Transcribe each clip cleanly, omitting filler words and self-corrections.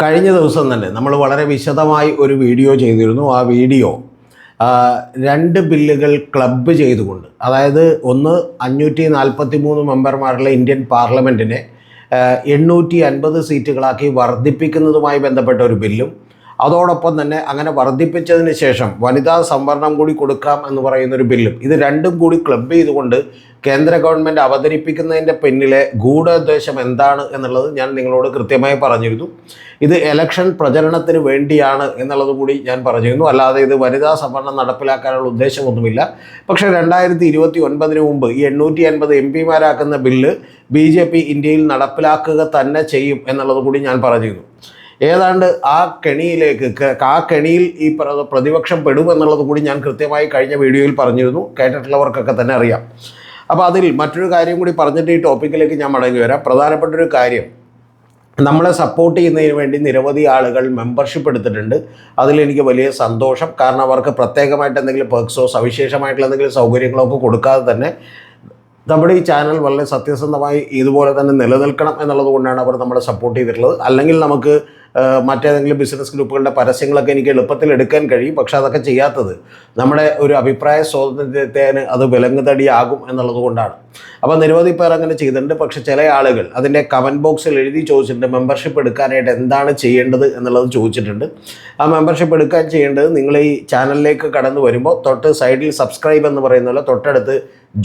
കഴിഞ്ഞ ദിവസം തന്നെ നമ്മൾ വളരെ വിശദമായി ഒരു വീഡിയോ ചെയ്തിരുന്നു. ആ വീഡിയോ രണ്ട് ബില്ലുകൾ ക്ലബ്ബ് ചെയ്തുകൊണ്ട്, അതായത് ഒന്ന് 543 മെമ്പർമാരുള്ള ഇന്ത്യൻ പാർലമെൻറ്റിനെ 850 സീറ്റുകളാക്കി വർദ്ധിപ്പിക്കുന്നതുമായി ബന്ധപ്പെട്ട ഒരു ബില്ലും, അതോടൊപ്പം തന്നെ അങ്ങനെ വർദ്ധിപ്പിച്ചതിന് ശേഷം വനിതാ സംവരണം കൂടി കൊടുക്കാം എന്ന് പറയുന്നൊരു ബില്ലും, ഇത് രണ്ടും കൂടി ക്ലബ്ബ് ചെയ്തുകൊണ്ട് കേന്ദ്ര ഗവൺമെൻറ് അവതരിപ്പിക്കുന്നതിൻ്റെ പിന്നിലെ ഗൂഢോദ്ദേശം എന്താണ് എന്നുള്ളത് ഞാൻ നിങ്ങളോട് കൃത്യമായി പറഞ്ഞിരുന്നു. ഇത് ഇലക്ഷൻ പ്രചരണത്തിന് വേണ്ടിയാണ് എന്നുള്ളത് കൂടി ഞാൻ പറഞ്ഞിരുന്നു. അല്ലാതെ ഇത് വനിതാ സംവരണം നടപ്പിലാക്കാനുള്ള ഉദ്ദേശമൊന്നുമില്ല. പക്ഷേ 2029 മുമ്പ് ഈ 850 MP-മാരാക്കുന്ന ബില്ല് BJP ഇന്ത്യയിൽ നടപ്പിലാക്കുക തന്നെ ചെയ്യും എന്നുള്ളത് കൂടി ഞാൻ പറഞ്ഞിരുന്നു. ഏതാണ്ട് ആ കെണിയിൽ ഈ പ്രതിപക്ഷം പെടുമെന്നുള്ളത് കൂടി ഞാൻ കൃത്യമായി കഴിഞ്ഞ വീഡിയോയിൽ പറഞ്ഞിരുന്നു. കേട്ടിട്ടുള്ളവർക്കൊക്കെ തന്നെ അറിയാം. അപ്പോൾ അതിൽ മറ്റൊരു കാര്യം കൂടി പറഞ്ഞിട്ട് ഈ ടോപ്പിക്കിലേക്ക് ഞാൻ മടങ്ങി വരാം. പ്രധാനപ്പെട്ടൊരു കാര്യം, നമ്മളെ സപ്പോർട്ട് ചെയ്യുന്നതിന് വേണ്ടി നിരവധി ആളുകൾ മെമ്പർഷിപ്പ് എടുത്തിട്ടുണ്ട്. അതിലെനിക്ക് വലിയ സന്തോഷം. കാരണം അവർക്ക് പ്രത്യേകമായിട്ട് എന്തെങ്കിലും പെർക്സോ സവിശേഷമായിട്ടുള്ള എന്തെങ്കിലും സൗകര്യങ്ങളോ ഒക്കെ കൊടുക്കാതെ തന്നെ നമ്മുടെ ഈ ചാനൽ വളരെ സത്യസന്ധമായി ഇതുപോലെ തന്നെ നിലനിൽക്കണം എന്നുള്ളത് കൊണ്ടാണ് അവർ നമ്മളെ സപ്പോർട്ട് ചെയ്തിട്ടുള്ളത്. അല്ലെങ്കിൽ നമുക്ക് മറ്റേതെങ്കിലും ബിസിനസ് ഗ്രൂപ്പുകളുടെ പരസ്യങ്ങളൊക്കെ എനിക്ക് എളുപ്പത്തിൽ എടുക്കാൻ കഴിയും. പക്ഷെ അതൊക്കെ ചെയ്യാത്തത് നമ്മുടെ ഒരു അഭിപ്രായ സ്വാതന്ത്ര്യത്തിന് അത് വിലങ്ങുതടിയാകും എന്നുള്ളത് കൊണ്ടാണ്. അപ്പോൾ നിരവധി പേർ അങ്ങനെ ചെയ്തിട്ടുണ്ട്. പക്ഷെ ചില ആളുകൾ അതിൻ്റെ കമൻറ്റ് ബോക്സിൽ എഴുതി ചോദിച്ചിട്ടുണ്ട്, മെമ്പർഷിപ്പ് എടുക്കാനായിട്ട് എന്താണ് ചെയ്യേണ്ടത് എന്നുള്ളത് ചോദിച്ചിട്ടുണ്ട്. ആ മെമ്പർഷിപ്പ് എടുക്കാൻ ചെയ്യേണ്ടത്, നിങ്ങൾ ഈ ചാനലിലേക്ക് കടന്നു വരുമ്പോൾ തൊട്ട് സൈഡിൽ സബ്സ്ക്രൈബ് എന്ന് പറയുന്നല്ലോ, തൊട്ടടുത്ത്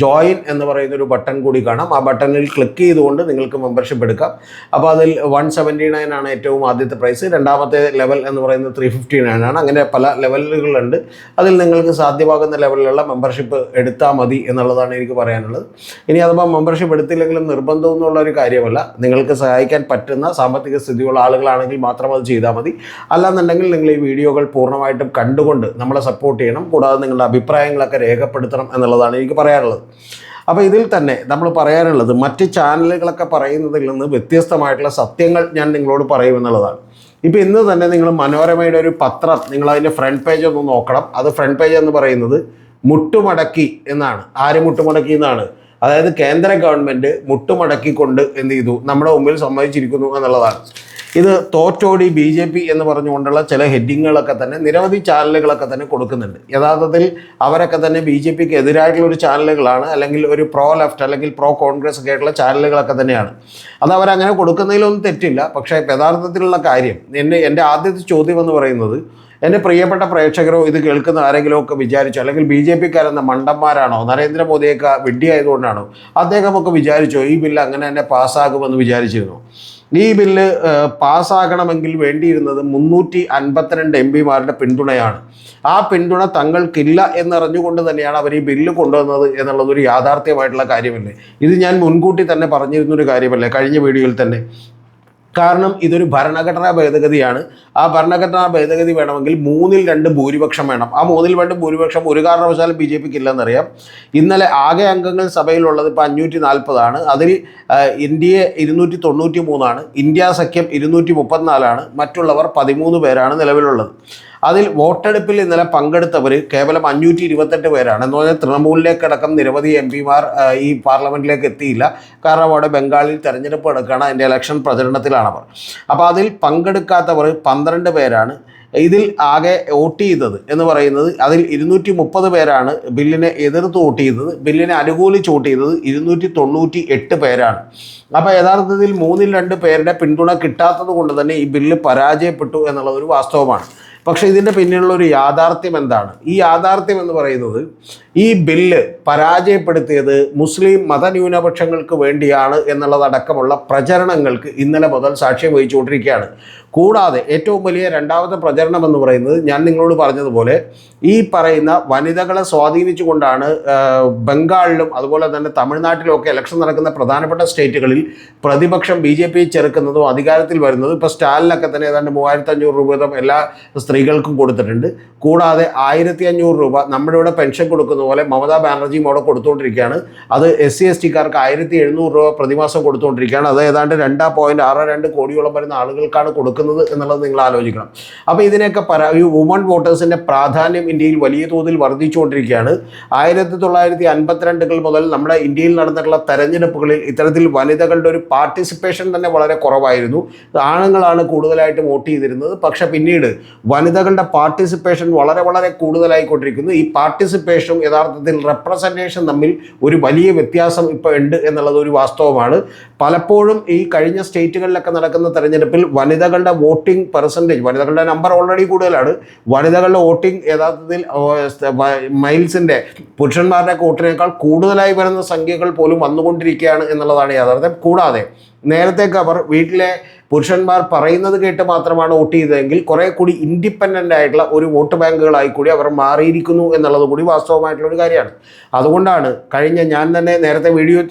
ജോയിൻ എന്ന് പറയുന്നൊരു ബട്ടൺ കൂടി കാണാം. ആ ബട്ടണിൽ ക്ലിക്ക് ചെയ്തുകൊണ്ട് നിങ്ങൾക്ക് മെമ്പർഷിപ്പ് എടുക്കാം. അപ്പോൾ അതിൽ 179 ആണ് ഏറ്റവും ആദ്യത്തെ പ്രൈസ്. രണ്ടാമത്തെ ലെവൽ എന്ന് പറയുന്നത് 359 ആണ്. അങ്ങനെ പല ലെവലുകളുണ്ട്. അതിൽ നിങ്ങൾക്ക് സാധ്യമാകുന്ന ലെവലിലുള്ള മെമ്പർഷിപ്പ് എടുത്താൽ മതി എന്നുള്ളതാണ് എനിക്ക് പറയാനുള്ളത്. ഇനി അഥവാ മെമ്പർഷിപ്പ് എടുത്തില്ലെങ്കിലും നിർബന്ധമൊന്നുമുള്ള ഒരു കാര്യമല്ല. നിങ്ങൾക്ക് സഹായിക്കാൻ പറ്റുന്ന സാമ്പത്തിക സ്ഥിതിയുള്ള ആളുകളാണെങ്കിൽ മാത്രം അത് ചെയ്താൽ മതി. അല്ലാന്നുണ്ടെങ്കിൽ നിങ്ങൾ ഈ വീഡിയോകൾ പൂർണ്ണമായിട്ടും കണ്ടുകൊണ്ട് നമ്മളെ സപ്പോർട്ട് ചെയ്യണം. കൂടാതെ നിങ്ങളുടെ അഭിപ്രായങ്ങളൊക്കെ രേഖപ്പെടുത്തണം എന്നുള്ളതാണ് എനിക്ക് പറയാനുള്ളത്. അപ്പോൾ ഇതിൽ തന്നെ നമ്മൾ പറയാനുള്ളത്, മറ്റ് ചാനലുകളൊക്കെ പറയുന്നതിൽ നിന്ന് വ്യത്യസ്തമായിട്ടുള്ള സത്യങ്ങൾ ഞാൻ നിങ്ങളോട് പറയുമെന്നുള്ളതാണ്. ഇപ്പോൾ ഇന്ന് തന്നെ നിങ്ങൾ മനോരമയുടെ ഒരു പത്രം, നിങ്ങളതിൻ്റെ ഫ്രണ്ട് പേജ് ഒന്ന് നോക്കണം. അത് ഫ്രണ്ട് പേജ് എന്ന് പറയുന്നത് മുട്ടുമടക്കി എന്നാണ്. ആര് മുട്ടുമടക്കി എന്നാണ്? അതായത് കേന്ദ്ര ഗവൺമെൻറ് മുട്ടുമടക്കിക്കൊണ്ട് എന്ത് ചെയ്തു, നമ്മുടെ മുമ്പിൽ സമ്മതിച്ചിരിക്കുന്നു എന്നുള്ളതാണ്. ഇത് തോറ്റോടി BJP എന്ന് പറഞ്ഞുകൊണ്ടുള്ള ചില ഹെഡിങ്ങുകളൊക്കെ തന്നെ നിരവധി ചാനലുകളൊക്കെ തന്നെ കൊടുക്കുന്നുണ്ട്. യഥാർത്ഥത്തിൽ അവരൊക്കെ തന്നെ BJPക്ക് എതിരായിട്ടുള്ള ഒരു ചാനലുകളാണ്, അല്ലെങ്കിൽ ഒരു പ്രോ ലെഫ്റ്റ് അല്ലെങ്കിൽ പ്രോ കോൺഗ്രസ് ഒക്കെ ആയിട്ടുള്ള ചാനലുകളൊക്കെ തന്നെയാണ്. അത് അവരങ്ങനെ കൊടുക്കുന്നതിലൊന്നും തെറ്റില്ല. പക്ഷേ യഥാർത്ഥത്തിലുള്ള കാര്യം, എൻ്റെ ആദ്യത്തെ ചോദ്യം എന്ന് പറയുന്നത്, എൻ്റെ പ്രിയപ്പെട്ട പ്രേക്ഷകരോ ഇത് കേൾക്കുന്ന ആരെങ്കിലും ഒക്കെ വിചാരിച്ചോ, അല്ലെങ്കിൽ BJPക്കാരെന്ന മണ്ടന്മാരാണോ, നരേന്ദ്രമോദിയൊക്കെ വിഡ്ഢിയായതുകൊണ്ടാണോ അദ്ദേഹമൊക്കെ വിചാരിച്ചോ ഈ ബില്ല് അങ്ങനെ തന്നെ പാസ്സാകുമെന്ന് വിചാരിച്ചിരുന്നു? ഈ ബില്ല് പാസ്സാകണമെങ്കിൽ വേണ്ടിയിരുന്നത് 352 MP-മാരുടെ പിന്തുണയാണ്. ആ പിന്തുണ തങ്ങൾക്കില്ല എന്നറിഞ്ഞുകൊണ്ട് തന്നെയാണ് അവർ ഈ ബില്ല് കൊണ്ടുവന്നത് എന്നുള്ളതൊരു യാഥാർത്ഥ്യമായിട്ടുള്ള കാര്യമല്ലേ? ഇത് ഞാൻ മുൻകൂട്ടി തന്നെ പറഞ്ഞിരുന്നൊരു കാര്യമല്ലേ കഴിഞ്ഞ വീഡിയോയിൽ തന്നെ? കാരണം ഇതൊരു ഭരണഘടനാ ഭേദഗതിയാണ്. ആ ഭരണഘടനാ ഭേദഗതി വേണമെങ്കിൽ 2/3 ഭൂരിപക്ഷം വേണം. ആ 2/3 ഭൂരിപക്ഷം ഒരു കാരണവശാലും BJPക്ക് ഇല്ലെന്നറിയാം. ഇന്നലെ ആകെ അംഗങ്ങൾ സഭയിലുള്ളത് ഇപ്പോൾ 540 ആണ്. അതിൽ ഇന്ത്യയെ 293 ആണ്. ഇന്ത്യ സഖ്യം 234 ആണ്. മറ്റുള്ളവർ 13 പേരാണ് നിലവിലുള്ളത്. അതിൽ വോട്ടെടുപ്പിൽ ഇന്നലെ പങ്കെടുത്തവർ കേവലം 528 പേരാണ്. എന്ന് പറഞ്ഞാൽ തൃണമൂലിലേക്കടക്കം നിരവധി MP-മാർ ഈ പാർലമെൻറ്റിലേക്ക് എത്തിയില്ല. കാരണം അവിടെ ബംഗാളിൽ തെരഞ്ഞെടുപ്പ് നടക്കുകയാണ്, അതിൻ്റെ ഇലക്ഷൻ പ്രചരണത്തിലാണവർ. അപ്പോൾ അതിൽ പങ്കെടുക്കാത്തവർ 12 പേരാണ്. ഇതിൽ ആകെ വോട്ട് ചെയ്തത് എന്ന് പറയുന്നത്, അതിൽ 230 പേരാണ് ബില്ലിനെ എതിർത്ത് വോട്ട് ചെയ്തത്. ബില്ലിനെ അനുകൂലിച്ച് വോട്ട് ചെയ്തത് 298 പേരാണ്. അപ്പോൾ യഥാർത്ഥത്തിൽ 2 പേരുടെ പിന്തുണ കിട്ടാത്തത് കൊണ്ട് തന്നെ ഈ ബില്ല് പരാജയപ്പെട്ടു എന്നുള്ളതൊരു വാസ്തവമാണ്. പക്ഷേ ഇതിൻ്റെ പിന്നിലുള്ള ഒരു യാഥാർത്ഥ്യം എന്താണ്? ഈ യാഥാർത്ഥ്യം എന്ന് പറയുന്നത്, ഈ ബില്ല് പരാജയപ്പെടുത്തിയത് മുസ്ലിം മതന്യൂനപക്ഷങ്ങൾക്ക് വേണ്ടിയാണ് എന്നുള്ളതടക്കമുള്ള പ്രചരണങ്ങൾക്ക് ഇന്നലെ മുതൽ സാക്ഷ്യം വഹിച്ചുകൊണ്ടിരിക്കുകയാണ്. കൂടാതെ ഏറ്റവും വലിയ രണ്ടാമത്തെ പ്രചരണം എന്ന് പറയുന്നത്, ഞാൻ നിങ്ങളോട് പറഞ്ഞതുപോലെ ഈ പറയുന്ന വനിതകളെ സ്വാധീനിച്ചുകൊണ്ടാണ് ബംഗാളിലും അതുപോലെ തന്നെ തമിഴ്നാട്ടിലുമൊക്കെ ഇലക്ഷൻ നടക്കുന്ന പ്രധാനപ്പെട്ട സ്റ്റേറ്റുകളിൽ പ്രതിപക്ഷം BJP ചെറുക്കുന്നതും അധികാരത്തിൽ വരുന്നതും. ഇപ്പോൾ സ്റ്റാലിനൊക്കെ തന്നെ ഏതാണ്ട് 3500 രൂപ വീതം എല്ലാ സ്ത്രീകൾക്കും കൊടുത്തിട്ടുണ്ട്. കൂടാതെ 1500 രൂപ നമ്മുടെ ഇവിടെ പെൻഷൻ കൊടുക്കുന്ന പോലെ മമതാ ബാനർജിയും അവിടെ കൊടുത്തുകൊണ്ടിരിക്കുകയാണ്. അത് SC/STക്കാർക്ക് 1700 രൂപ പ്രതിമാസം കൊടുത്തുകൊണ്ടിരിക്കുകയാണ്. അത് ഏതാണ്ട് 2.62 കോടിയോളം വരുന്ന ആളുകൾക്കാണ് കൊടുക്കുന്നത് എന്നുള്ളത് നിങ്ങൾ ആലോചിക്കണം. അപ്പോൾ ഇതിനൊക്കെ ഈ വുമൺ വോട്ടേഴ്സിൻ്റെ പ്രാധാന്യം ഇന്ത്യയിൽ വലിയ തോതിൽ വർദ്ധിച്ചുകൊണ്ടിരിക്കുകയാണ്. 1952 മുതൽ നമ്മുടെ ഇന്ത്യയിൽ നടന്നിട്ടുള്ള തെരഞ്ഞെടുപ്പുകളിൽ ഇത്തരത്തിൽ വനിതകൾ വനിതകളുടെ ഒരു പാർട്ടിസിപ്പേഷൻ തന്നെ വളരെ കുറവായിരുന്നു. ആണുങ്ങളാണ് കൂടുതലായിട്ട് വോട്ട് ചെയ്തിരുന്നത്. പക്ഷേ പിന്നീട് വനിതകളുടെ പാർട്ടിസിപ്പേഷൻ വളരെ വളരെ കൂടുതലായിക്കൊണ്ടിരിക്കുന്നു. ഈ പാർട്ടിസിപ്പേഷനും യഥാർത്ഥത്തിൽ റെപ്രസെൻറ്റേഷൻ തമ്മിൽ ഒരു വലിയ വ്യത്യാസം ഇപ്പോൾ ഉണ്ട് എന്നുള്ളത് ഒരു വാസ്തവമാണ്. പലപ്പോഴും ഈ കഴിഞ്ഞ സ്റ്റേറ്റുകളിലൊക്കെ നടക്കുന്ന തെരഞ്ഞെടുപ്പിൽ വനിതകളുടെ വോട്ടിംഗ് പെർസെൻറ്റേജ്, വനിതകളുടെ നമ്പർ ഓൾറെഡി കൂടുതലാണ്, വനിതകളുടെ വോട്ടിംഗ് യഥാർത്ഥത്തിൽ മൈൽസിൻ്റെ പുരുഷന്മാരുടെ വോട്ടിനേക്കാൾ കൂടുതലായി വരുന്ന സംഖ്യകൾ പോലും വന്നുകൊണ്ടിരിക്കുകയാണ് എന്നുള്ളതാണ് യാഥാർത്ഥ്യം. കൂടാതെ നേരത്തേക്ക് അവർ വീട്ടിലെ പുരുഷന്മാർ പറയുന്നത് കേട്ട് മാത്രമാണ് വോട്ട് ചെയ്തതെങ്കിൽ കുറേ കൂടി ഇൻഡിപെൻഡൻ്റ് ആയിട്ടുള്ള ഒരു വോട്ട് ബാങ്കുകളായി കൂടി അവർ മാറിയിരിക്കുന്നു എന്നുള്ളത് കൂടി വാസ്തവമായിട്ടുള്ളൊരു കാര്യമാണ്. അതുകൊണ്ടാണ് ഞാൻ തന്നെ നേരത്തെ വീഡിയോ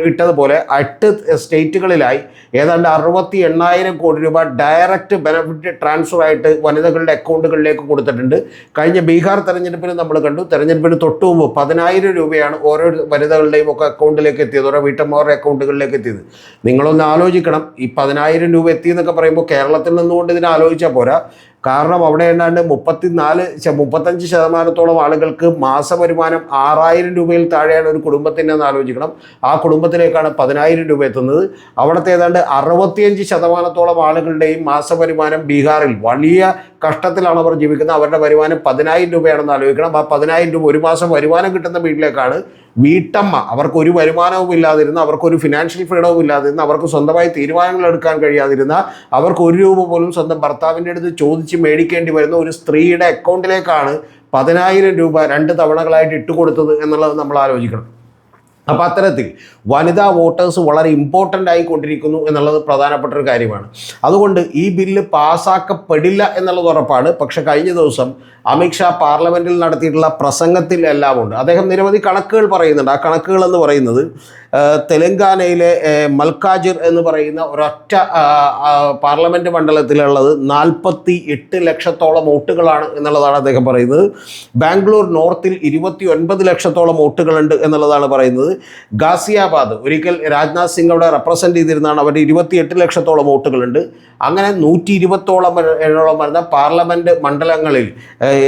ഇട്ടതുപോലെ 8 സ്റ്റേറ്റുകളിലായി ഏതാണ്ട് 68,000 കോടി രൂപ ഡയറക്റ്റ് ബെനഫിറ്റ് ട്രാൻസ്ഫർ ആയിട്ട് വനിതകളുടെ അക്കൗണ്ടുകളിലേക്ക് കൊടുത്തിട്ടുണ്ട്. കഴിഞ്ഞ ബീഹാർ തെരഞ്ഞെടുപ്പിന് നമ്മൾ കണ്ടു, തെരഞ്ഞെടുപ്പിന് തൊട്ട് മുമ്പ് 10,000 രൂപയാണ് ഓരോ വനിതകളുടെയും ഒക്കെ അക്കൗണ്ടിലേക്ക് എത്തിയത്, ഓരോ വീട്ടമ്മമാരുടെ അക്കൗണ്ടുകളിലേക്ക് എത്തിയത്. നിങ്ങളൊന്ന് ആലോചിക്കണം, ഈ 10,000 രൂപ എത്തിയെന്നൊക്കെ പറയുമ്പോൾ കേരളത്തിൽ നിന്നുകൊണ്ട് ഇതിനെ ആലോചിച്ചാൽ പോരാ. കാരണം അവിടെ ഏതാണ്ട് 35% ആളുകൾക്ക് മാസവരുമാനം 6,000 രൂപയിൽ താഴെയാണ് ഒരു കുടുംബത്തിൻ്റെ എന്ന് ആലോചിക്കണം. ആ കുടുംബത്തിലേക്കാണ് 10,000 രൂപ എത്തുന്നത്. അവിടുത്തെ ഏതാണ്ട് 65% ആളുകളുടെയും മാസവരുമാനം ബീഹാറിൽ വലിയ കഷ്ടത്തിലാണ് അവർ ജീവിക്കുന്നത്. അവരുടെ വരുമാനം 10,000 രൂപയാണെന്ന് ആലോചിക്കണം. ആ 10,000 രൂപ ഒരു മാസം വരുമാനം കിട്ടുന്ന വീട്ടിലേക്കാണ് വീട്ടമ്മ, അവർക്ക് ഒരു വരുമാനവും ഇല്ലാതിരുന്ന, അവർക്കൊരു ഫിനാൻഷ്യൽ ഫ്രീഡവും ഇല്ലാതിരുന്ന, അവർക്ക് സ്വന്തമായി തീരുമാനങ്ങൾ എടുക്കാൻ കഴിയാതിരുന്ന, അവർക്ക് 1 രൂപ പോലും സ്വന്തം ഭർത്താവിൻ്റെ അടുത്ത് ചോദിച്ച് മേടിക്കേണ്ടി വരുന്ന ഒരു സ്ത്രീയുടെ അക്കൗണ്ടിലേക്കാണ് 10,000 രൂപ 2 തവണകളായിട്ട് ഇട്ടുകൊടുത്തത് എന്നുള്ളത് നമ്മൾ ആലോചിക്കണം. അപ്പോൾ അത്തരത്തിൽ വനിതാ വോട്ടേഴ്സ് വളരെ ഇമ്പോർട്ടൻ്റ് ആയിക്കൊണ്ടിരിക്കുന്നു എന്നുള്ളത് പ്രധാനപ്പെട്ട ഒരു കാര്യമാണ്. അതുകൊണ്ട് ഈ ബില്ല് പാസ്സാക്കപ്പെടില്ല എന്നുള്ളത് ഉറപ്പാണ്. പക്ഷേ കഴിഞ്ഞ ദിവസം അമിത്ഷാ പാർലമെൻറ്റിൽ നടത്തിയിട്ടുള്ള പ്രസംഗത്തിൽ എല്ലാം ഉണ്ട്. അദ്ദേഹം നിരവധി കണക്കുകൾ പറയുന്നുണ്ട്. ആ കണക്കുകൾ എന്ന് പറയുന്നത് തെലങ്കാനയിലെ മൽക്കാജിർ എന്ന് പറയുന്ന ഒരൊറ്റ പാർലമെൻറ്റ് മണ്ഡലത്തിലുള്ളത് 48 ലക്ഷത്തോളം വോട്ടുകളാണ് എന്നുള്ളതാണ് അദ്ദേഹം പറയുന്നത്. ബാംഗ്ലൂർ നോർത്തിൽ 29 ലക്ഷത്തോളം വോട്ടുകളുണ്ട് എന്നുള്ളതാണ് പറയുന്നത്. ഗാസിയാബാദ്, ഒരിക്കൽ രാജ്നാഥ് സിംഗ് അവിടെ റെപ്രസെൻ്റ് ചെയ്തിരുന്നതാണ്, അവരുടെ 28 ലക്ഷത്തോളം വോട്ടുകളുണ്ട്. അങ്ങനെ 120ഓളം വരുന്ന പാർലമെൻറ്റ് മണ്ഡലങ്ങളിൽ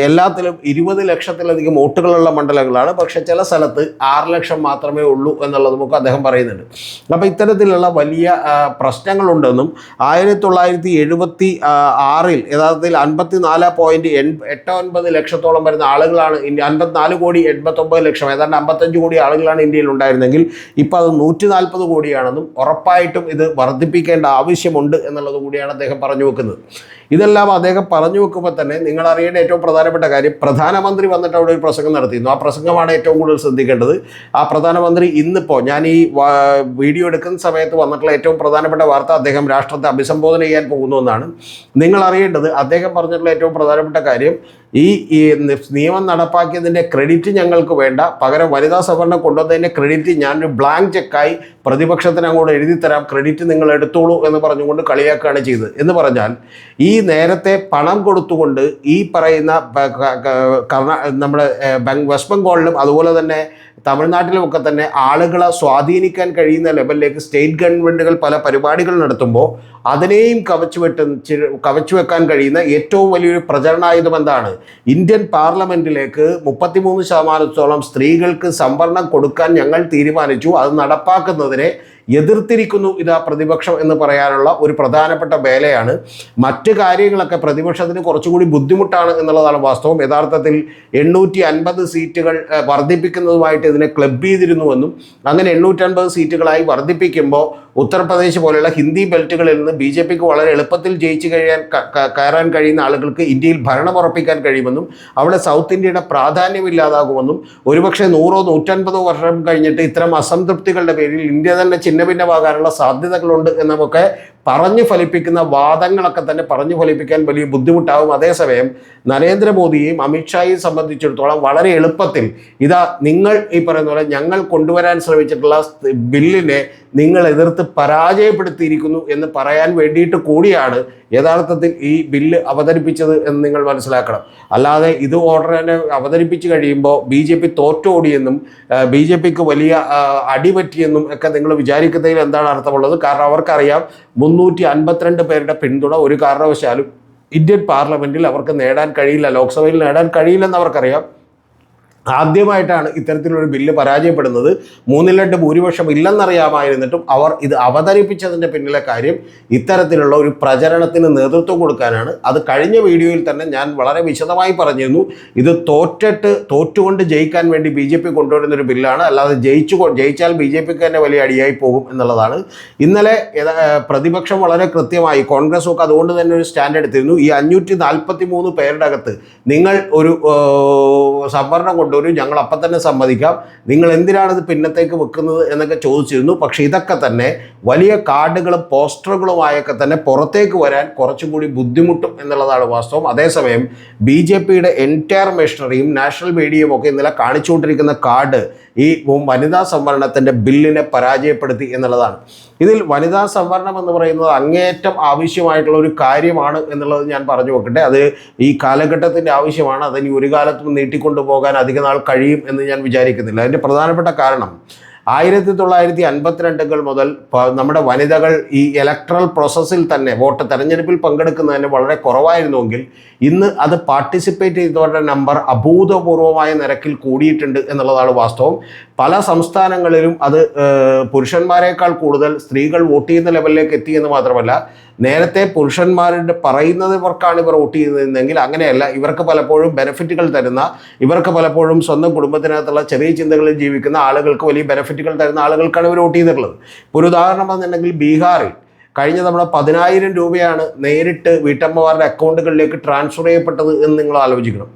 എല്ലാത്തിലും 20 ലക്ഷത്തിലധികം വോട്ടുകളുള്ള മണ്ഡലങ്ങളാണ്. പക്ഷേ ചില സ്ഥലത്ത് 6 ലക്ഷം മാത്രമേ ഉള്ളൂ എന്നുള്ളത് നമുക്ക് അദ്ദേഹം പറയുന്നുണ്ട്. അപ്പോൾ ഇത്തരത്തിലുള്ള വലിയ പ്രശ്നങ്ങളുണ്ടെന്നും 1976 യഥാർത്ഥത്തിൽ 54.89 ലക്ഷത്തോളം വരുന്ന ആളുകളാണ് 54,89,00,000 ഏതാണ്ട് 55 കോടി ആളുകളാണ് ഇന്ത്യയിൽ ഉണ്ടായിരുന്നെങ്കിൽ ഇപ്പോൾ അത് 140 കോടിയാണെന്നും ഉറപ്പായിട്ടും ഇത് വർദ്ധിപ്പിക്കേണ്ട ആവശ്യമുണ്ട് എന്നുള്ളത് കൂടിയാണ് അദ്ദേഹം പറഞ്ഞു വെക്കുന്നത്. ഇതെല്ലാം അദ്ദേഹം പറഞ്ഞു വെക്കുമ്പോൾ തന്നെ നിങ്ങൾ അറിയേണ്ട ഏറ്റവും പ്രധാനപ്പെട്ട കാര്യം, പ്രധാനമന്ത്രി വന്നിട്ട് അവിടെ ഒരു പ്രസംഗം നടത്തിയിരുന്നു. ആ പ്രസംഗമാണ് ഏറ്റവും കൂടുതൽ ശ്രദ്ധിക്കേണ്ടത്. ആ പ്രധാനമന്ത്രി ഇന്നിപ്പോൾ ഞാൻ ഈ വീഡിയോ എടുക്കുന്ന സമയത്ത് വന്നിട്ടുള്ള ഏറ്റവും പ്രധാനപ്പെട്ട വാർത്ത, അദ്ദേഹം രാഷ്ട്രത്തെ അഭിസംബോധന ചെയ്യാൻ പോകുന്നു എന്നാണ്. നിങ്ങൾ അറിയേണ്ടത് അദ്ദേഹം പറഞ്ഞിട്ടുള്ള ഏറ്റവും പ്രധാനപ്പെട്ട കാര്യം, ഈ നിയമം നടപ്പാക്കിയതിൻ്റെ ക്രെഡിറ്റ് ഞങ്ങൾക്ക് വേണ്ട, പകരം വനിതാ സംവരണം കൊണ്ടുവന്നതിൻ്റെ ക്രെഡിറ്റ് ഞാനൊരു ബ്ലാങ്ക് ചെക്കായി പ്രതിപക്ഷത്തിന് അങ്ങോട്ട് എഴുതി തരാം, ക്രെഡിറ്റ് നിങ്ങൾ എടുത്തോളൂ എന്ന് പറഞ്ഞുകൊണ്ട് കളിയാക്കുകയാണ് ചെയ്തത്. എന്ന് പറഞ്ഞാൽ ഈ നേരത്തെ പണം കൊടുത്തുകൊണ്ട് ഈ പറയുന്ന നമ്മുടെ വെസ്റ്റ് ബംഗാളിലും അതുപോലെ തന്നെ തമിഴ്നാട്ടിലുമൊക്കെ തന്നെ ആളുകളെ സ്വാധീനിക്കാൻ കഴിയുന്ന ലെവലിലേക്ക് സ്റ്റേറ്റ് ഗവൺമെൻറ്റുകൾ പല പരിപാടികൾ നടത്തുമ്പോൾ അതിനെയും കവച്ചു വെക്കാൻ കഴിയുന്ന ഏറ്റവും വലിയൊരു പ്രചരണായുധം എന്താണ്? ഇന്ത്യൻ പാർലമെൻറ്റിലേക്ക് 33% സ്ത്രീകൾക്ക് സംവരണം കൊടുക്കാൻ ഞങ്ങൾ തീരുമാനിച്ചു, അത് നടപ്പാക്കുന്നതിനെ എതിർത്തിരിക്കുന്നു ഇതാ പ്രതിപക്ഷം എന്ന് പറയാനുള്ള ഒരു പ്രധാനപ്പെട്ട വേലയാണ്. മറ്റ് കാര്യങ്ങളൊക്കെ പ്രതിപക്ഷത്തിന് കുറച്ചുകൂടി ബുദ്ധിമുട്ടാണ് എന്നുള്ളതാണ് വാസ്തവം. യഥാർത്ഥത്തിൽ 850 സീറ്റുകൾ വർദ്ധിപ്പിക്കുന്നതുമായിട്ട് ഇതിനെ ക്ലബ് ചെയ്തിരുന്നുവെന്നും അങ്ങനെ 850 സീറ്റുകളായി വർദ്ധിപ്പിക്കുമ്പോൾ ഉത്തർപ്രദേശ് പോലെയുള്ള ഹിന്ദി ബെൽറ്റുകളിൽ നിന്ന് BJPക്ക് വളരെ എളുപ്പത്തിൽ കയറാൻ കഴിയുന്ന ആളുകൾക്ക് ഇന്ത്യയിൽ ഭരണം ഉറപ്പിക്കാൻ കഴിയുമെന്നും അവിടെ സൗത്ത് ഇന്ത്യയുടെ പ്രാധാന്യമില്ലാതാകുമെന്നും ഒരുപക്ഷെ 100-150 വർഷം കഴിഞ്ഞിട്ട് ഇത്തരം അസംതൃപ്തികളുടെ പേരിൽ ഇന്ത്യ തന്നെ ഭിന്നമാകാനുള്ള സാധ്യതകളുണ്ട് എന്നൊക്കെ പറഞ്ഞു ഫലിപ്പിക്കുന്ന വാദങ്ങളൊക്കെ തന്നെ പറഞ്ഞു ഫലിപ്പിക്കാൻ വലിയ ബുദ്ധിമുട്ടാകും. അതേസമയം നരേന്ദ്രമോദിയെയും അമിത്ഷായെയും സംബന്ധിച്ചിടത്തോളം വളരെ എളുപ്പത്തിൽ ഇതാ നിങ്ങൾ ഈ പറയുന്ന പോലെ ഞങ്ങൾ കൊണ്ടുവരാൻ ശ്രമിച്ചിട്ടുള്ള ബില്ലിനെ നിങ്ങൾ എതിർത്ത് പരാജയപ്പെടുത്തിയിരിക്കുന്നു എന്ന് പറയാൻ വേണ്ടിയിട്ട് കൂടിയാണ് യഥാർത്ഥത്തിൽ ഈ ബില്ല് അവതരിപ്പിച്ചത് എന്ന് നിങ്ങൾ മനസ്സിലാക്കണം. അല്ലാതെ ഇത് ഓർഡറിനെ അവതരിപ്പിച്ച് കഴിയുമ്പോൾ BJP തോറ്റോടിയെന്നും BJPക്ക് വലിയ അടിപറ്റിയെന്നും ഒക്കെ നിങ്ങൾ വിചാരിക്കുന്നതിൽ എന്താണ് അർത്ഥമുള്ളത്? കാരണം അവർക്കറിയാം 352 പേരുടെ പിന്തുണ ഒരു കാരണവശാലും ഇന്ത്യൻ പാർലമെൻറ്റിൽ അവർക്ക് നേടാൻ കഴിയില്ല, ലോക്സഭയിൽ നേടാൻ കഴിയില്ലെന്ന് അവർക്കറിയാം. ആദ്യമായിട്ടാണ് ഇത്തരത്തിലൊരു ബില്ല് പരാജയപ്പെടുന്നത്. 2/3 ഭൂരിപക്ഷം ഇല്ലെന്നറിയാമായിരുന്നിട്ടും അവർ ഇത് അവതരിപ്പിച്ചതിൻ്റെ പിന്നിലെ കാര്യം ഇത്തരത്തിലുള്ള ഒരു പ്രചരണത്തിന് നേതൃത്വം കൊടുക്കാനാണ്. അത് കഴിഞ്ഞ വീഡിയോയിൽ തന്നെ ഞാൻ വളരെ വിശദമായി പറഞ്ഞിരുന്നു. ഇത് തോറ്റുകൊണ്ട് ജയിക്കാൻ വേണ്ടി BJP കൊണ്ടുവരുന്നൊരു ബില്ലാണ്, അല്ലാതെ ജയിച്ചാൽ BJPക്ക് തന്നെ വലിയ അടിയായി പോകും എന്നുള്ളതാണ്. ഇന്നലെ പ്രതിപക്ഷം വളരെ കൃത്യമായി, കോൺഗ്രസ് ഒക്കെ അതുകൊണ്ട് തന്നെ ഒരു സ്റ്റാൻഡ് എടുത്തിരുന്നു. ഈ 543 പേരുടെ അകത്ത് നിങ്ങൾ ഒരു സംവരണം കൊണ്ടുവരും, ഞങ്ങൾ അപ്പം തന്നെ സമ്മതിക്കാം, നിങ്ങൾ എന്തിനാണിത് പിന്നത്തേക്ക് വെക്കുന്നത് എന്നൊക്കെ ചോദിച്ചിരുന്നു. പക്ഷേ ഇതൊക്കെ തന്നെ വലിയ കാർഡുകളും പോസ്റ്ററുകളുമായൊക്കെ തന്നെ പുറത്തേക്ക് വരാൻ കുറച്ചും കൂടി ബുദ്ധിമുട്ടും എന്നുള്ളതാണ് വാസ്തവം. അതേസമയം BJPയുടെ എൻറ്റയർ മെഷീനറിയും നാഷണൽ മീഡിയയും ഒക്കെ ഇന്നലെ കാണിച്ചുകൊണ്ടിരിക്കുന്ന കാർഡ് ഈ വനിതാ സംവരണത്തിൻ്റെ ബില്ലിനെ പരാജയപ്പെടുത്തി എന്നുള്ളതാണ്. ഇതിൽ വനിതാ സംവരണം എന്ന് പറയുന്നത് അങ്ങേയറ്റം ആവശ്യമായിട്ടുള്ള ഒരു കാര്യമാണ് എന്നുള്ളത് ഞാൻ പറഞ്ഞു വെക്കട്ടെ. അത് ഈ കാലഘട്ടത്തിൻ്റെ ആവശ്യമാണ്. അതിനി ഒരു കാലത്തും നീട്ടിക്കൊണ്ടു പോകാൻ അധിക നാൾ കഴിയും എന്ന് ഞാൻ വിചാരിക്കുന്നില്ല. അതിൻ്റെ പ്രധാനപ്പെട്ട കാരണം 1952 മുതൽ നമ്മുടെ വനിതകൾ ഈ ഇലക്ട്രൽ പ്രോസസ്സിൽ തന്നെ തെരഞ്ഞെടുപ്പിൽ പങ്കെടുക്കുന്നതിന് വളരെ കുറവായിരുന്നുവെങ്കിൽ ഇന്ന് അത് പാർട്ടിസിപ്പേറ്റ് ചെയ്തവരുടെ നമ്പർ അഭൂതപൂർവമായ നിരക്കിൽ കൂടിയിട്ടുണ്ട് എന്നുള്ളതാണ് വാസ്തവം. പല സംസ്ഥാനങ്ങളിലും അത് പുരുഷന്മാരെക്കാൾ കൂടുതൽ സ്ത്രീകൾ വോട്ട് ചെയ്യുന്ന ലെവലിലേക്ക് എത്തിയെന്ന് മാത്രമല്ല, നേരത്തെ പുരുഷന്മാരുടെ പറയുന്നവർക്കാണ് ഇവർ വോട്ട് ചെയ്യുന്നതെങ്കിൽ അങ്ങനെയല്ല. ഇവർക്ക് പലപ്പോഴും ബെനിഫിറ്റുകൾ തരുന്ന, ഇവർക്ക് പലപ്പോഴും സ്വന്തം കുടുംബത്തിനകത്തുള്ള ചെറിയ ചിന്തകളിൽ ജീവിക്കുന്ന ആളുകൾക്ക് വലിയ ബെനിഫിറ്റുകൾ തരുന്ന ആളുകൾക്കാണ് ഇവർ വോട്ട് ചെയ്തിട്ടുള്ളത്. ഇപ്പോൾ ഒരു ഉദാഹരണം എന്നുണ്ടെങ്കിൽ ബീഹാറിൽ കഴിഞ്ഞ തവണ 10,000 രൂപയാണ് നേരിട്ട് വീട്ടമ്മമാരുടെ അക്കൗണ്ടുകളിലേക്ക് ട്രാൻസ്ഫർ ചെയ്യപ്പെട്ടത് എന്ന് നിങ്ങൾ ആലോചിക്കണം.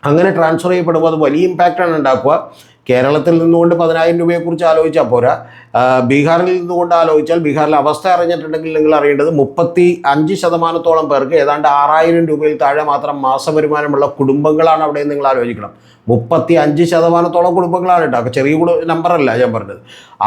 അങ്ങനെ ട്രാൻസ്ഫർ ചെയ്യപ്പെടുമ്പോൾ അത് വലിയ ഇമ്പാക്റ്റാണ് ഉണ്ടാക്കുക. കേരളത്തിൽ നിന്നുകൊണ്ട് 10,000 രൂപയെക്കുറിച്ച് ആലോചിച്ചാൽ പോരാ, ബീഹാറിൽ നിന്നുകൊണ്ട് ആലോചിച്ചാൽ ബീഹാറിലെ അവസ്ഥ അറിഞ്ഞിട്ടുണ്ടെങ്കിൽ നിങ്ങൾ അറിയേണ്ടത് 35% പേർക്ക് ഏതാണ്ട് 6,000 രൂപയിൽ താഴെ മാത്രം മാസവരുമാനമുള്ള കുടുംബങ്ങളാണ് അവിടെ. നിങ്ങൾ ആലോചിക്കണം, 35% കുടുംബങ്ങളാണ് കേട്ടോ, ചെറിയ നമ്പറല്ല ഞാൻ പറഞ്ഞത്.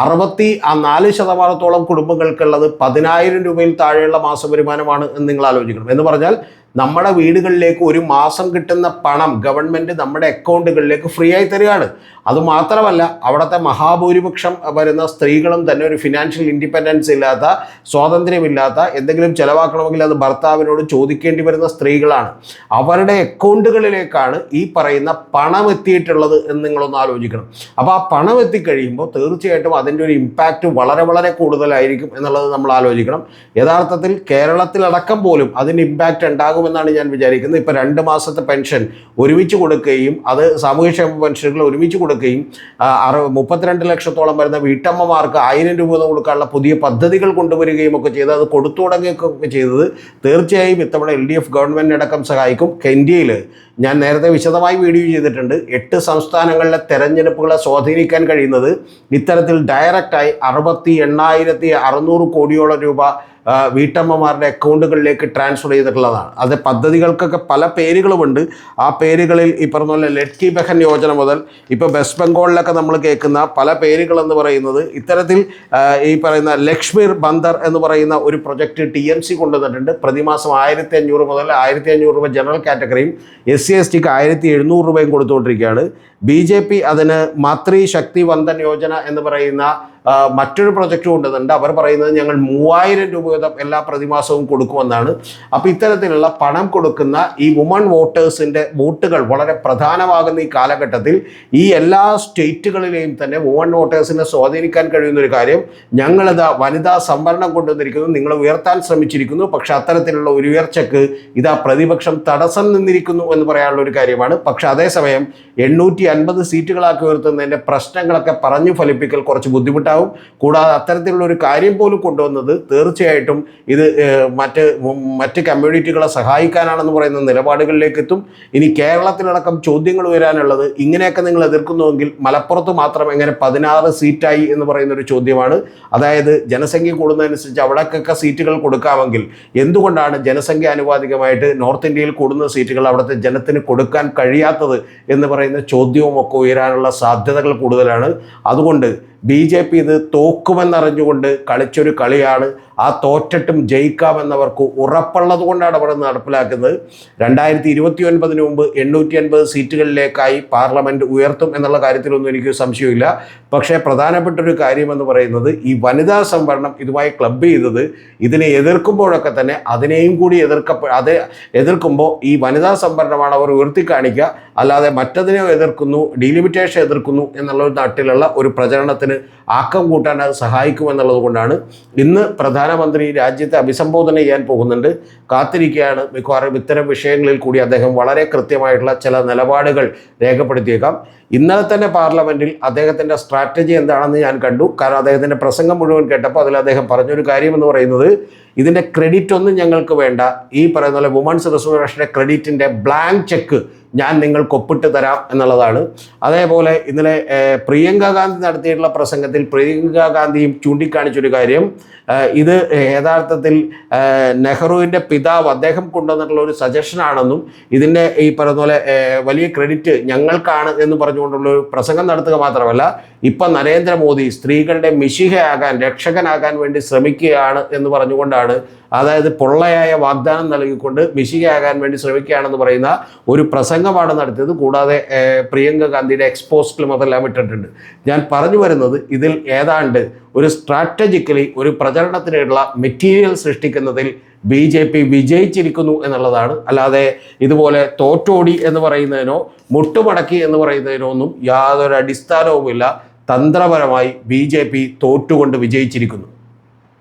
64% കുടുംബങ്ങൾക്കുള്ളത് 10,000 രൂപയിൽ താഴെയുള്ള മാസവരുമാനമാണ് എന്ന് നിങ്ങൾ ആലോചിക്കണം. എന്ന് പറഞ്ഞാൽ നമ്മുടെ വീടുകളിലേക്ക് ഒരു മാസം കിട്ടുന്ന പണം ഗവൺമെൻറ് നമ്മുടെ അക്കൗണ്ടുകളിലേക്ക് ഫ്രീ ആയി തരികയാണ്. അതുമാത്രമല്ല, അവിടുത്തെ മഹാഭൂരിപക്ഷം വരുന്ന സ്ത്രീകളും തന്നെ ഒരു ഫിനാൻഷ്യൽ ഇൻഡിപെൻഡൻസ് ഇല്ലാത്ത, സ്വാതന്ത്ര്യമില്ലാത്ത, എന്തെങ്കിലും ചിലവാക്കണമെങ്കിൽ അത് ഭർത്താവിനോട് ചോദിക്കേണ്ടി വരുന്ന സ്ത്രീകളാണ്. അവരുടെ അക്കൗണ്ടുകളിലേക്കാണ് ഈ പറയുന്ന പണം എത്തിയിട്ടുള്ളത് എന്ന് നിങ്ങളൊന്ന് ആലോചിക്കണം. അപ്പോൾ ആ പണം എത്തിക്കഴിയുമ്പോൾ തീർച്ചയായിട്ടും അതിൻ്റെ ഒരു ഇമ്പാക്റ്റ് വളരെ വളരെ കൂടുതലായിരിക്കും എന്നുള്ളത് നമ്മൾ ആലോചിക്കണം. യഥാർത്ഥത്തിൽ കേരളത്തിലടക്കം പോലും അതിന് ഇമ്പാക്റ്റ് ഉണ്ടാകുമെന്നാണ് ഞാൻ വിചാരിക്കുന്നത്. ഇപ്പോൾ 2 മാസത്തെ പെൻഷൻ ഒരുമിച്ച് കൊടുക്കുകയും അത് സാമൂഹ്യക്ഷേമ പെൻഷനുകൾ ഒരുമിച്ച് കൊടുക്കുകയും 32 ലക്ഷത്തോളം വരുന്ന വീട്ടമ്മമാർക്ക് 1000 രൂപ കൊടുക്കാനുള്ള പുതിയ പദ്ധതികൾ കൊണ്ടുവരികയും ഒക്കെ ചെയ്ത് അത് കൊടുത്തു തുടങ്ങുകയൊക്കെ ചെയ്തത് തീർച്ചയായും ഇത്തവണ LDF ഗവൺമെൻറ്റിനടക്കം സഹായിക്കും. ഇന്ത്യയിൽ ഞാൻ നേരത്തെ വിശദമായി വീഡിയോ ചെയ്തിട്ടുണ്ട്. 8 സംസ്ഥാനങ്ങളിലെ തെരഞ്ഞെടുപ്പുകളെ സ്വാധീനിക്കാൻ കഴിയുന്നത് ഇത്തരത്തിൽ ഡയറക്റ്റായി 68,600 കോടിയോളം രൂപ വീട്ടമ്മമാരുടെ അക്കൗണ്ടുകളിലേക്ക് ട്രാൻസ്ഫർ ചെയ്തിട്ടുള്ളതാണ്. അത് പദ്ധതികൾക്കൊക്കെ പല പേരുകളുമുണ്ട്. ആ പേരുകളിൽ ഈ പറഞ്ഞ പോലെ ലഡ്കി ബഹൻ യോജന മുതൽ ഇപ്പോൾ വെസ്റ്റ് ബംഗാളിലൊക്കെ നമ്മൾ കേൾക്കുന്ന പല പേരുകളെന്ന് പറയുന്നത് ഇത്തരത്തിൽ ഈ പറയുന്ന ലക്ഷ്മീർ ബന്ദർ എന്ന് പറയുന്ന ഒരു പ്രൊജക്റ്റ് TMC കൊണ്ടുവന്നിട്ടുണ്ട്. പ്രതിമാസം 1,500 മുതൽ 1,500 രൂപ ജനറൽ കാറ്റഗറിയും SC/STക്ക് 1,700 രൂപയും കൊടുത്തുകൊണ്ടിരിക്കുകയാണ്. BJP അതിന് മാതൃ ശക്തി വന്ദൻ യോജന എന്ന് പറയുന്ന മറ്റൊരു പ്രൊജക്റ്റ് കൊണ്ടുവന്നിട്ടുണ്ട്. അവർ പറയുന്നത് ഞങ്ങൾ 3,000 രൂപ വീതം എല്ലാ പ്രതിമാസവും കൊടുക്കുമെന്നാണ്. അപ്പോൾ ഇത്തരത്തിലുള്ള പണം കൊടുക്കുന്ന ഈ വുമൺ വോട്ടേഴ്സിൻ്റെ വോട്ടുകൾ വളരെ പ്രധാനമാകുന്ന ഈ കാലഘട്ടത്തിൽ ഈ എല്ലാ സ്റ്റേറ്റുകളിലെയും തന്നെ വുമൺ വോട്ടേഴ്സിനെ സ്വാധീനിക്കാൻ കഴിയുന്ന ഒരു കാര്യം, ഞങ്ങളിത് വനിതാ സംവരണം കൊണ്ടുവന്നിരിക്കുന്നു, നിങ്ങൾ ഉയർത്താൻ ശ്രമിച്ചിരിക്കുന്നു, പക്ഷെ അത്തരത്തിലുള്ള ഒരു ഉയർച്ചയ്ക്ക് ഇതാ പ്രതിപക്ഷം തടസ്സം നിന്നിരിക്കുന്നു എന്ന് പറയാനുള്ള ഒരു കാര്യമാണ്. പക്ഷെ അതേസമയം 850 സീറ്റുകളാക്കി ഉയർത്തുന്നതിൻ്റെ പ്രശ്നങ്ങളൊക്കെ പറഞ്ഞു ഫലിപ്പിക്കൽ കുറച്ച് ബുദ്ധിമുട്ടാണ്. കൂടാതെ അത്തരത്തിലുള്ള ഒരു കാര്യം പോലും കൊണ്ടുവന്നത് തീർച്ചയായിട്ടും ഇത് മറ്റ് കമ്മ്യൂണിറ്റികളെ സഹായിക്കാനാണെന്ന് പറയുന്ന നിലപാടുകളിലേക്ക് എത്തും. ഇനി കേരളത്തിലടക്കം ചോദ്യങ്ങൾ വരാനുള്ളത്, ഇങ്ങനെയൊക്കെ നിങ്ങൾ എതിർക്കുന്നുവെങ്കിൽ മലപ്പുറത്ത് മാത്രം എങ്ങനെ 16 സീറ്റായി എന്ന് പറയുന്നൊരു ചോദ്യമാണ്. അതായത് ജനസംഖ്യ കൂടുന്നതനുസരിച്ച് അവിടേക്കൊക്കെ സീറ്റുകൾ കൊടുക്കാമെങ്കിൽ എന്തുകൊണ്ടാണ് ജനസംഖ്യ ആനുപാതികമായിട്ട് നോർത്ത് ഇന്ത്യയിൽ കൂടുന്ന സീറ്റുകൾ അവിടുത്തെ ജനത്തിന് കൊടുക്കാൻ കഴിയാത്തത് എന്ന് പറയുന്ന ചോദ്യവും ഒക്കെ ഉയരാനുള്ള സാധ്യതകൾ കൂടുതലാണ്. അതുകൊണ്ട് BJP ഇത് തോക്കുമെന്നറിഞ്ഞുകൊണ്ട് കളിച്ചൊരു കളിയാണ്. ആ തോറ്റിട്ടും ജയിക്കാമെന്നവർക്ക് ഉറപ്പുള്ളത് കൊണ്ടാണ് അവർ നടപ്പിലാക്കുന്നത്. 2029 മുമ്പ് 850 സീറ്റുകളിലേക്കായി പാർലമെൻറ്റ് ഉയർത്തും എന്നുള്ള കാര്യത്തിലൊന്നും എനിക്ക് സംശയമില്ല. പക്ഷേ പ്രധാനപ്പെട്ടൊരു കാര്യമെന്ന് പറയുന്നത് ഈ വനിതാ സംവരണം ഇതുമായി ക്ലബ് ചെയ്തത് ഇതിനെ എതിർക്കുമ്പോഴൊക്കെ തന്നെ അതിനെയും കൂടി എതിർക്കുമ്പോൾ ഈ വനിതാ സംവരണമാണ് അവർ ഉയർത്തിക്കാണിക്കുക. അല്ലാതെ മറ്റതിനെ എതിർക്കുന്നു, ഡീലിമിറ്റേഷൻ എതിർക്കുന്നു എന്നുള്ള നാട്ടിലുള്ള ഒരു പ്രചരണത്തിന് ആക്കം കൂട്ടാൻ അത് സഹായിക്കുമെന്നുള്ളത് കൊണ്ടാണ് ഇന്ന് പ്രധാനമന്ത്രി രാജ്യത്തെ അഭിസംബോധന ചെയ്യാൻ പോകുന്നുണ്ട്. കാത്തിരിക്കുകയാണ്. മിക്കവാറും ഇത്തരം വിഷയങ്ങളിൽ കൂടി അദ്ദേഹം വളരെ കൃത്യമായിട്ടുള്ള ചില നിലപാടുകൾ രേഖപ്പെടുത്തിയേക്കാം. ഇന്നലെ തന്നെ പാർലമെൻറ്റിൽ അദ്ദേഹത്തിൻ്റെ സ്ട്രാറ്റജി എന്താണെന്ന് ഞാൻ കണ്ടു. കാരണം അദ്ദേഹത്തിൻ്റെ പ്രസംഗം മുഴുവൻ കേട്ടപ്പോൾ അതിൽ അദ്ദേഹം പറഞ്ഞൊരു കാര്യം എന്ന് പറയുന്നത്, ഇതിൻ്റെ ക്രെഡിറ്റ് ഒന്നും ഞങ്ങൾക്ക് വേണ്ട, ഈ പറയുന്ന പോലെ വുമൺസ് റിസർവേഷൻ്റെ ക്രെഡിറ്റിൻ്റെ ബ്ലാങ്ക് ചെക്ക് ഞാൻ നിങ്ങൾക്ക് ഒപ്പിട്ട് തരാം എന്നുള്ളതാണ്. അതേപോലെ ഇന്നലെ പ്രിയങ്ക ഗാന്ധി നടത്തിയിട്ടുള്ള പ്രസംഗത്തിൽ പ്രിയങ്ക ഗാന്ധിയും ചൂണ്ടിക്കാണിച്ചൊരു കാര്യം, ഇത് യഥാർത്ഥത്തിൽ നെഹ്റുവിൻ്റെ പിതാവ് അദ്ദേഹം കൊണ്ടുവന്നിട്ടുള്ള ഒരു സജഷനാണെന്നും ഇതിൻ്റെ ഈ പറയുന്ന പോലെ വലിയ ക്രെഡിറ്റ് ഞങ്ങൾക്കാണ് എന്ന് പറഞ്ഞുകൊണ്ടുള്ളൊരു പ്രസംഗം നടത്തുക മാത്രമല്ല, ഇപ്പം നരേന്ദ്രമോദി സ്ത്രീകളുടെ മിശിഹയാകാൻ, രക്ഷകനാകാൻ വേണ്ടി ശ്രമിക്കുകയാണ് എന്ന് പറഞ്ഞുകൊണ്ടാണ്, അതായത് പൊള്ളയായ വാഗ്ദാനം നൽകിക്കൊണ്ട് മിശിഹയാകാൻ വേണ്ടി ശ്രമിക്കുകയാണെന്ന് പറയുന്ന ഒരു പ്രസംഗമാണ് നടത്തിയത്. കൂടാതെ പ്രിയങ്ക ഗാന്ധിയുടെ എക്സ്പോസ്റ്റിലും അതെല്ലാം ഇട്ടിട്ടുണ്ട്. ഞാൻ പറഞ്ഞു വരുന്നത്, ഇതിൽ ഏതാണ്ട് ഒരു സ്ട്രാറ്റജിക്കലി ഒരു പ്രചരണത്തിനുള്ള മെറ്റീരിയൽ സൃഷ്ടിക്കുന്നതിൽ BJP വിജയിച്ചിരിക്കുന്നു എന്നുള്ളതാണ്. അല്ലാതെ ഇതുപോലെ തോറ്റോടി എന്ന് പറയുന്നതിനോ മുട്ടുമടക്കി എന്ന് പറയുന്നതിനോ ഒന്നും യാതൊരു അടിസ്ഥാനവുമില്ല. തന്ത്രപരമായി BJP തോറ്റുകൊണ്ട് വിജയിച്ചിരിക്കുന്നു.